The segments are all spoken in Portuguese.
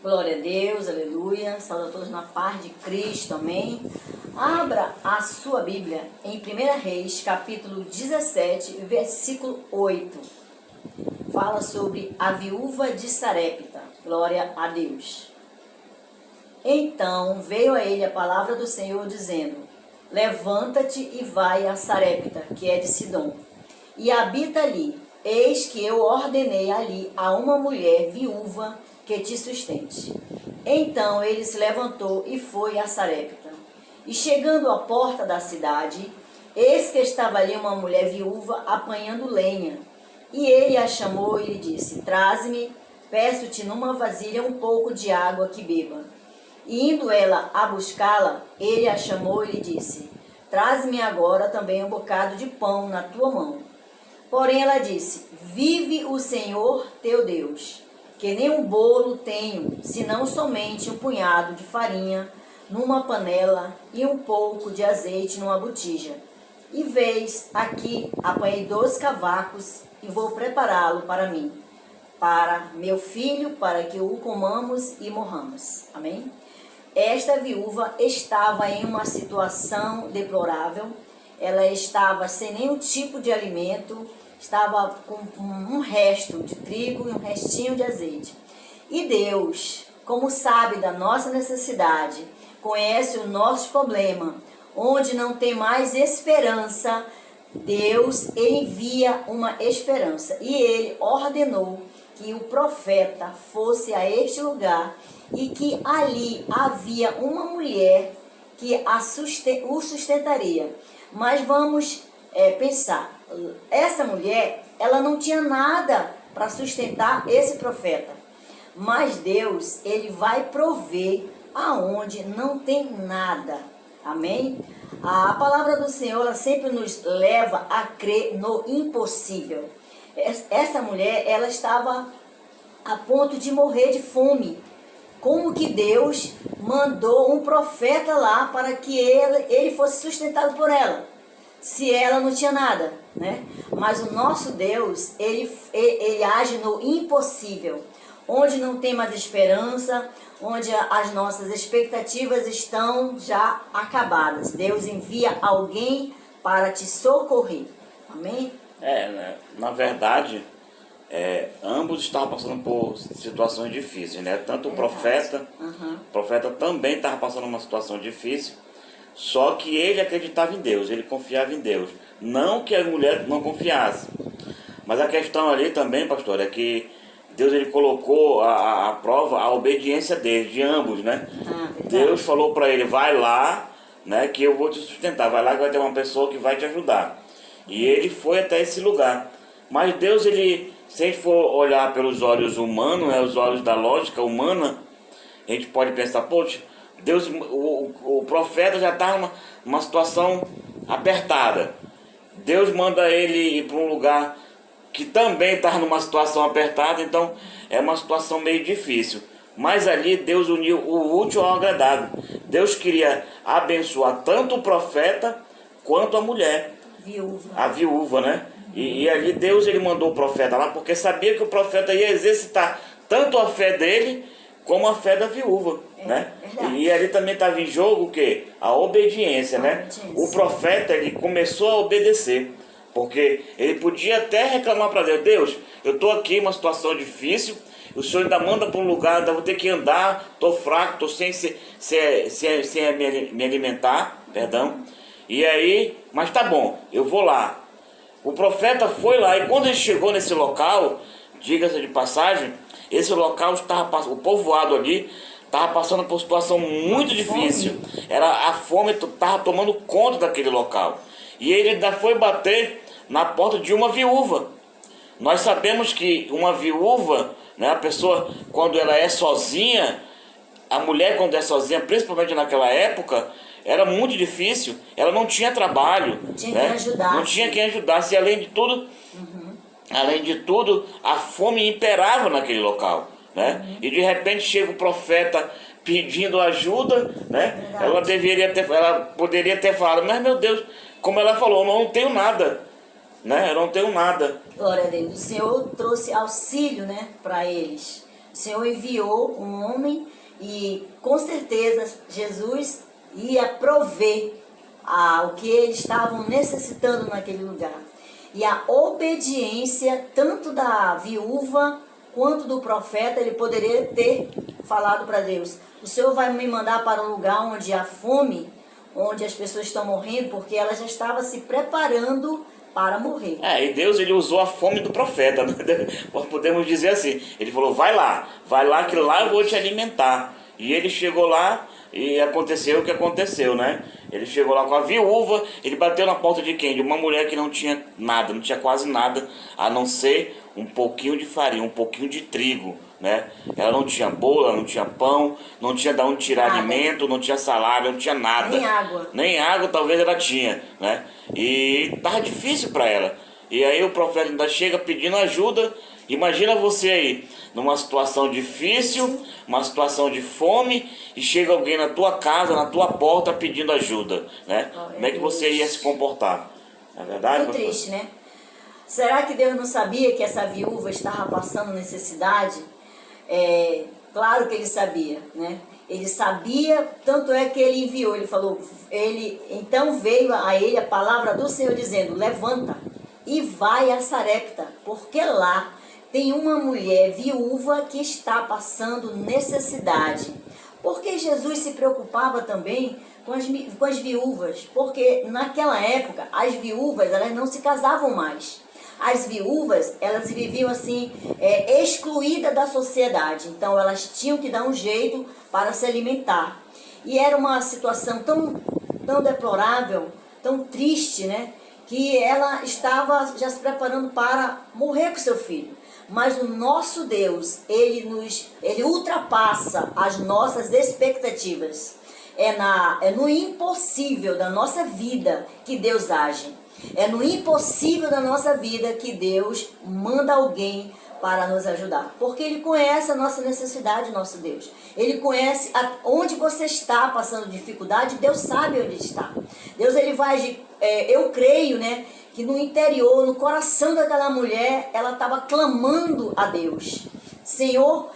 Glória a Deus, aleluia. Saúde a todos na paz de Cristo, amém. Abra a sua Bíblia em 1 Reis, capítulo 17, versículo 8. Fala sobre a viúva de Sarepta. Glória a Deus. Então veio a ele a palavra do Senhor, dizendo: levanta-te e vai a Sarepta, que é de Sidom, e habita ali. Eis que eu ordenei ali a uma mulher viúva que te sustente. Então ele se levantou e foi a Sarepta. E chegando à porta da cidade, eis que estava ali uma mulher viúva apanhando lenha. E ele a chamou e lhe disse: traze-me, peço-te numa vasilha um pouco de água que beba. E indo ela a buscá-la, ele a chamou e lhe disse: traze-me agora também um bocado de pão na tua mão. Porém ela disse: vive o Senhor teu Deus, que nem um bolo tenho, senão somente um punhado de farinha numa panela e um pouco de azeite numa botija. E vês, aqui apanhei 2 cavacos e vou prepará-lo para mim, para meu filho, para que o comamos e morramos. Amém? Esta viúva estava em uma situação deplorável. Ela estava sem nenhum tipo de alimento, estava com um resto de trigo e um restinho de azeite. E Deus, como sabe da nossa necessidade, conhece o nosso problema, onde não tem mais esperança, Deus, ele envia uma esperança. E ele ordenou que o profeta fosse a este lugar e que ali havia uma mulher que o sustentaria. Mas vamos pensar, essa mulher, ela não tinha nada para sustentar esse profeta. Mas Deus, ele vai prover aonde não tem nada. Amém? A palavra do Senhor, ela sempre nos leva a crer no impossível. Essa mulher, ela estava a ponto de morrer de fome. Como que Deus mandou um profeta lá para que ele fosse sustentado por ela, se ela não tinha nada, né? Mas o nosso Deus, ele age no impossível, onde não tem mais esperança, onde as nossas expectativas estão já acabadas. Deus envia alguém para te socorrer. Amém? Na verdade, ambos estavam passando por situações difíceis, né? Tanto o profeta, o profeta também estava passando uma situação difícil, só que ele acreditava em Deus, ele confiava em Deus. Não que a mulher não confiasse, mas a questão ali também, pastor, é que Deus, ele colocou a prova, a obediência dele, de ambos, né? Deus falou para ele: vai lá, né, que eu vou te sustentar, vai lá que vai ter uma pessoa que vai te ajudar. E ele foi até esse lugar. Mas Deus, ele, se a gente for olhar pelos olhos humanos, né, os olhos da lógica humana, a gente pode pensar: poxa, Deus, o profeta já está numa situação apertada. Deus manda ele ir para um lugar que também está numa situação apertada, então é uma situação meio difícil. Mas ali Deus uniu o útil ao agradável. Deus queria abençoar tanto o profeta quanto a mulher, a viúva, né? E ali Deus, ele mandou o profeta lá porque sabia que o profeta ia exercitar tanto a fé dele como a fé da viúva, né? E ali também estava em jogo o quê? A obediência, né? O profeta, ele começou a obedecer, porque ele podia até reclamar para Deus: Deus, eu estou aqui em uma situação difícil, o Senhor ainda manda para um lugar, ainda vou ter que andar, estou fraco, estou sem me alimentar, perdão. E aí, mas tá bom, eu vou lá. O profeta foi lá, e quando ele chegou nesse local, diga-se de passagem, esse local estava, o povoado ali estava passando por uma situação muito difícil. A fome estava tomando conta daquele local. E ele ainda foi bater na porta de uma viúva. Nós sabemos que uma viúva, né, a pessoa, quando ela é sozinha, a mulher quando é sozinha, principalmente naquela época, era muito difícil. Ela não tinha trabalho, não tinha, né? Não tinha quem ajudasse. E além de tudo, a fome imperava naquele local, né? E de repente chega o profeta pedindo ajuda, né? Ela poderia ter falado: mas meu Deus, como ela falou, eu não tenho nada, né? Eu não tenho nada. Glória a Deus. O Senhor trouxe auxílio, né, para eles. O Senhor enviou um homem e com certeza Jesus ia prover o que eles estavam necessitando naquele lugar. E a obediência tanto da viúva quanto do profeta, ele poderia ter falado para Deus: o Senhor vai me mandar para um lugar onde há fome, onde as pessoas estão morrendo, porque ela já estava se preparando para morrer. E Deus, ele usou a fome do profeta, né? Podemos dizer assim. Ele falou: vai lá que lá eu vou te alimentar. E ele chegou lá e aconteceu o que aconteceu, né? Ele chegou lá com a viúva, ele bateu na porta de quem? De uma mulher que não tinha nada, não tinha quase nada, a não ser um pouquinho de farinha, um pouquinho de trigo, né? Ela não tinha bolo, ela não tinha pão, não tinha de onde tirar alimento, não tinha salário, não tinha nada. Nem água. Nem água talvez ela tinha, né? E tava difícil para ela. E aí o profeta ainda chega pedindo ajuda. Imagina você aí, numa situação difícil, uma situação de fome, e chega alguém na tua casa, na tua porta pedindo ajuda, né? Como é que você ia se comportar? Não é verdade? Muito triste, né? Será que Deus não sabia que essa viúva estava passando necessidade? Claro que ele sabia, né? Ele sabia, tanto é que ele enviou, ele falou, então veio a ele a palavra do Senhor dizendo: levanta e vai a Sarepta, porque lá tem uma mulher viúva que está passando necessidade. Porque Jesus se preocupava também com as viúvas, porque naquela época as viúvas elas não se casavam mais. As viúvas, elas viviam assim, excluídas da sociedade. Então elas tinham que dar um jeito para se alimentar. E era uma situação tão deplorável, tão triste, né? Que ela estava já se preparando para morrer com seu filho. Mas o nosso Deus, ele ultrapassa as nossas expectativas. É no impossível da nossa vida que Deus age. É no impossível da nossa vida que Deus manda alguém para nos ajudar. Porque Ele conhece a nossa necessidade, nosso Deus. Ele conhece onde você está passando dificuldade, Deus sabe onde está. Deus, Ele vai agir. Eu creio, né, que no interior, no coração daquela mulher, ela estava clamando a Deus: Senhor,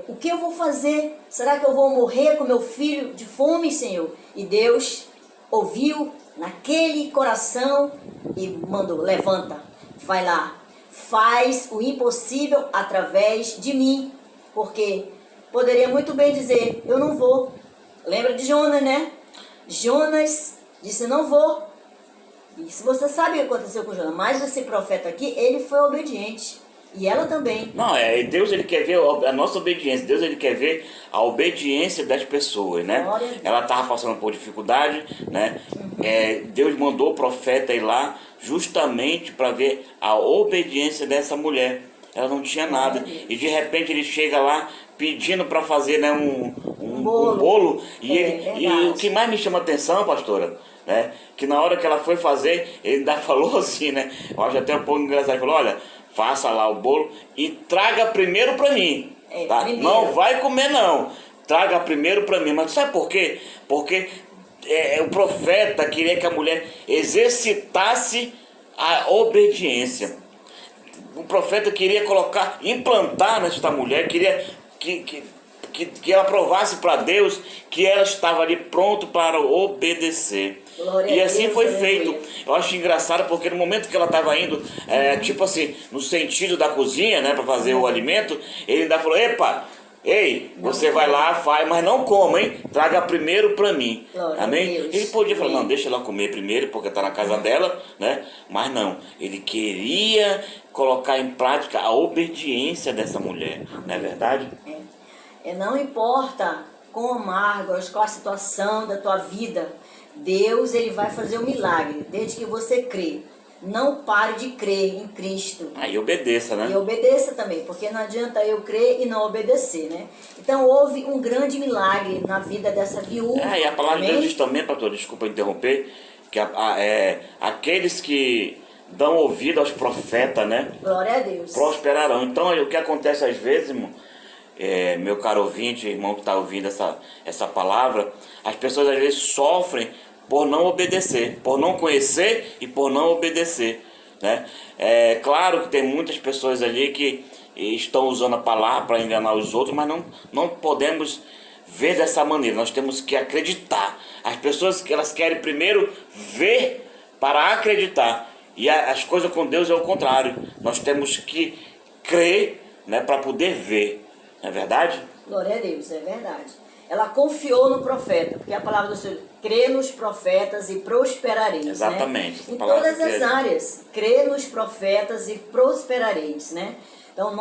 o que eu vou fazer? Será que eu vou morrer com meu filho de fome, Senhor? E Deus ouviu naquele coração e mandou: levanta, vai lá, faz o impossível através de mim. Porque poderia muito bem dizer: eu não vou. Lembra de Jonas, né? Jonas disse: não vou. E se você sabe o que aconteceu com Jonas, mas esse profeta aqui, ele foi obediente. E ela também. Não, Deus, ele quer ver a nossa obediência. Deus, ele quer ver a obediência das pessoas, né? Ela estava passando por dificuldade, né? Deus mandou o profeta ir lá justamente para ver a obediência dessa mulher. Ela não tinha nada. E de repente ele chega lá pedindo para fazer, né, um bolo. E o que mais me chama a atenção, pastora, né, que na hora que ela foi fazer, ele ainda falou assim, né? Eu acho até um pouco engraçado. Ele falou: olha, faça lá o bolo e traga primeiro para mim. Tá? Não vai comer não. Traga primeiro para mim. Mas sabe por quê? Porque o profeta queria que a mulher exercitasse a obediência. O profeta queria implantar nesta mulher, queria que ela provasse para Deus que ela estava ali pronto para obedecer. Glória e assim Deus, foi feito. Eu acho engraçado porque no momento que ela estava indo, tipo assim, no sentido da cozinha, né, para fazer o alimento, ele ainda falou: ei, você vai lá, faz, mas não coma, hein? Traga primeiro para mim. Glória Amém? a Deus. Ele podia falar: não, deixa ela comer primeiro, porque está na casa dela, né? Mas não, ele queria colocar em prática a obediência dessa mulher, não é verdade? Não importa quão amargo, qual a situação da tua vida, Deus, ele vai fazer um milagre, desde que você crê. Não pare de crer em Cristo. E obedeça, né? E obedeça também, porque não adianta eu crer e não obedecer, né? Então houve um grande milagre na vida dessa viúva. E a palavra de Deus diz também, pastor, desculpa interromper, que aqueles que dão ouvido aos profetas, né? Glória a Deus. Prosperarão. Então o que acontece às vezes, irmão, meu caro ouvinte, irmão que está ouvindo essa palavra, as pessoas às vezes sofrem por não obedecer, por não conhecer e por não obedecer, né? Claro que tem muitas pessoas ali que estão usando a palavra para enganar os outros, mas não podemos ver dessa maneira. Nós temos que acreditar. As pessoas que elas querem primeiro ver para acreditar. E as coisas com Deus é o contrário. Nós temos que crer, né, para poder ver. Não é verdade? Glória a Deus, é verdade. Ela confiou no profeta, porque a palavra do Senhor, crê nos profetas e prosperareis. Exatamente. Né? Em todas as áreas, crê nos profetas e prosperareis, né? Então,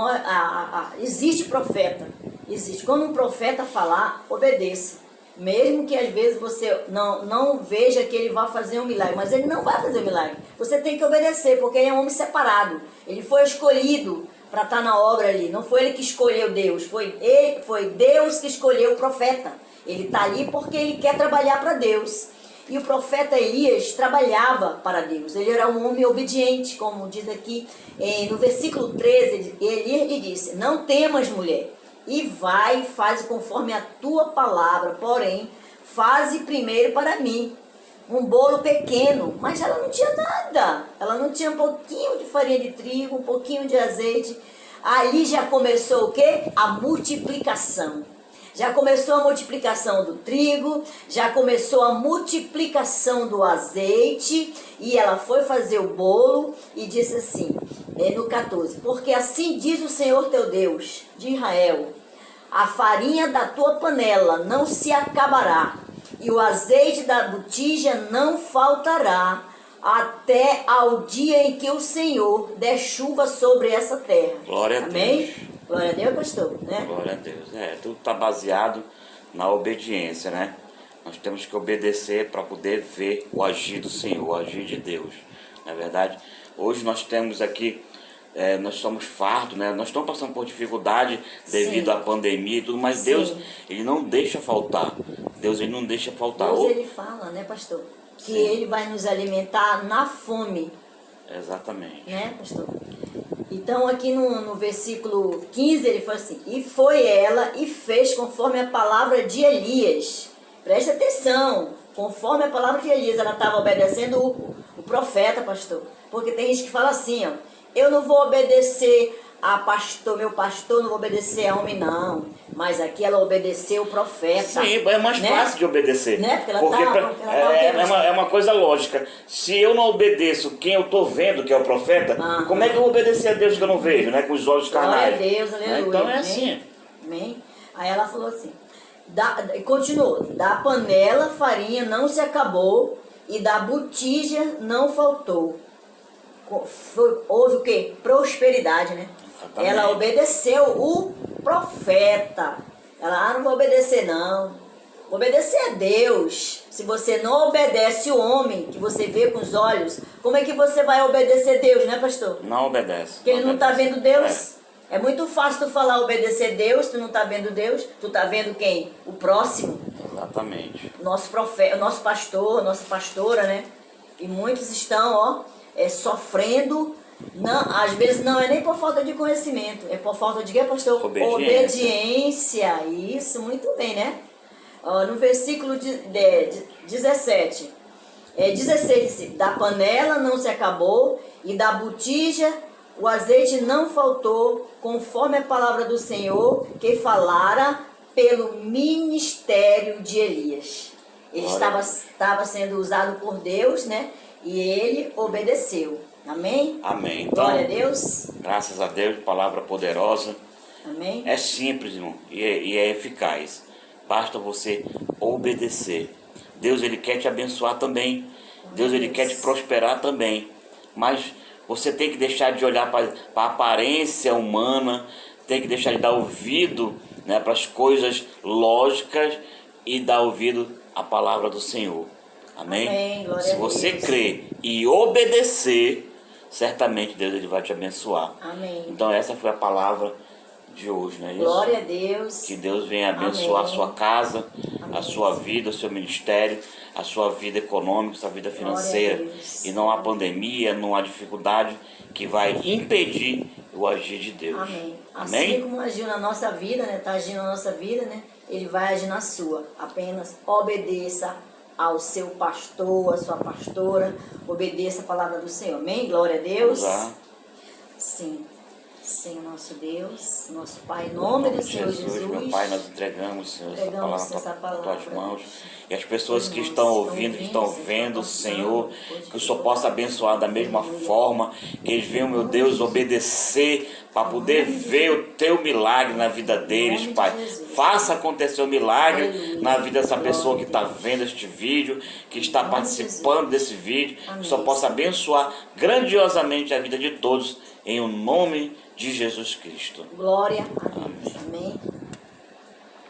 existe profeta, existe. Quando um profeta falar, obedeça. Mesmo que às vezes você não veja que ele vai fazer um milagre, mas ele não vai fazer um milagre. Você tem que obedecer, porque ele é um homem separado. Ele foi escolhido para estar na obra ali. Não foi ele que escolheu Deus, foi Deus que escolheu o profeta. Ele está ali porque ele quer trabalhar para Deus. E o profeta Elias trabalhava para Deus. Ele era um homem obediente, como diz aqui no versículo 13. Elias lhe disse: não temas, mulher, e vai e faz conforme a tua palavra, porém, faze primeiro para mim um bolo pequeno. Mas ela não tinha nada, ela não tinha um pouquinho de farinha de trigo, um pouquinho de azeite. Ali já começou o quê? A multiplicação. Já começou a multiplicação do trigo, já começou a multiplicação do azeite, e ela foi fazer o bolo e disse assim, no 14, porque assim diz o Senhor teu Deus de Israel, a farinha da tua panela não se acabará, e o azeite da botija não faltará, até ao dia em que o Senhor der chuva sobre essa terra. Glória a Deus. Amém? Glória a Deus, pastor, né? Glória a Deus. Tudo está baseado na obediência, né? Nós temos que obedecer para poder ver o agir do Senhor, o agir de Deus. Não é verdade? Hoje nós temos aqui, nós somos fardos, né? Nós estamos passando por dificuldade devido à pandemia e tudo, mas Sim. Deus, Ele não deixa faltar. Deus, Ele não deixa faltar. Deus, Ele fala, né, pastor? Que Sim. Ele vai nos alimentar na fome. Exatamente. Né, pastor? Então, aqui no versículo 15, ele fala assim, e foi ela e fez conforme a palavra de Elias. Preste atenção, conforme a palavra de Elias, ela estava obedecendo o profeta, pastor. Porque tem gente que fala assim, ó, eu não vou obedecer a meu pastor, não vou obedecer a homem, não. Mas aqui ela obedeceu o profeta. Sim, é mais fácil de obedecer. Né? Porque é uma coisa lógica. Se eu não obedeço quem eu estou vendo, que é o profeta, como é que eu vou obedecer a Deus que eu não vejo, né? Com os olhos carnais. Glória a Deus, aleluia. Então é assim. Amém? Aí ela falou assim, continuou, da panela farinha não se acabou e da botija não faltou. Houve o quê? Prosperidade, né? Exatamente. Ela obedeceu o profeta. Ela, não vou obedecer não. Vou obedecer a Deus. Se você não obedece o homem que você vê com os olhos, como é que você vai obedecer Deus, né, pastor? Não obedece. Porque ele não está vendo Deus. É muito fácil tu falar obedecer Deus, tu não está vendo Deus. Tu está vendo quem? O próximo. Exatamente. Nosso profeta, nosso pastor, nossa pastora, né? E muitos estão, sofrendo. Não, às vezes não é nem por falta de conhecimento, é por falta de quê, pastor? Obediência. Isso, muito bem, né? No versículo 17, 16 disse, da panela não se acabou e da botija o azeite não faltou, conforme a palavra do Senhor que falara pelo ministério de Elias. Ele estava sendo usado por Deus, né? E ele obedeceu. Amém? Amém. Então, glória a Deus. Graças a Deus, palavra poderosa. Amém? É simples, irmão, e é eficaz. Basta você obedecer. Deus, Ele quer te abençoar também. Deus, Ele quer te prosperar também. Mas você tem que deixar de olhar para a aparência humana, tem que deixar de dar ouvido, né, para as coisas lógicas e dar ouvido à palavra do Senhor. Amém? Amém. Glória Se a você Deus. crer e obedecer, certamente Deus, Ele vai te abençoar. Amém. Então essa foi a palavra de hoje, não é isso? Glória a Deus. Que Deus venha abençoar Amém. a sua casa, Amém. a sua vida, o seu ministério, a sua vida econômica, a sua vida financeira. Glória a Deus. E não há pandemia, não há dificuldade que vai impedir o agir de Deus. Amém. Amém? Assim como agiu na nossa vida, né? Está agindo na nossa vida, né? Ele vai agir na sua. Apenas obedeça ao seu pastor, à sua pastora. Obedeça a palavra do Senhor. Amém? Glória a Deus. Vamos lá. Sim. Senhor nosso Deus, nosso Pai, em nome do Senhor Jesus. Meu Pai, nós entregamos, Senhor, Entregamos essa palavra nas tuas mãos. E as pessoas que Irmãos, estão ouvindo, que estão vendo, Senhor, que o Senhor possa abençoar da mesma forma, que eles venham, meu Deus, obedecer para poder ver o teu milagre na vida deles, Pai. Faça acontecer o milagre na vida dessa pessoa que está vendo este vídeo, que está participando desse vídeo, que o Senhor possa abençoar grandiosamente a vida de todos, em o nome de Jesus Cristo. Glória a Deus. Amém.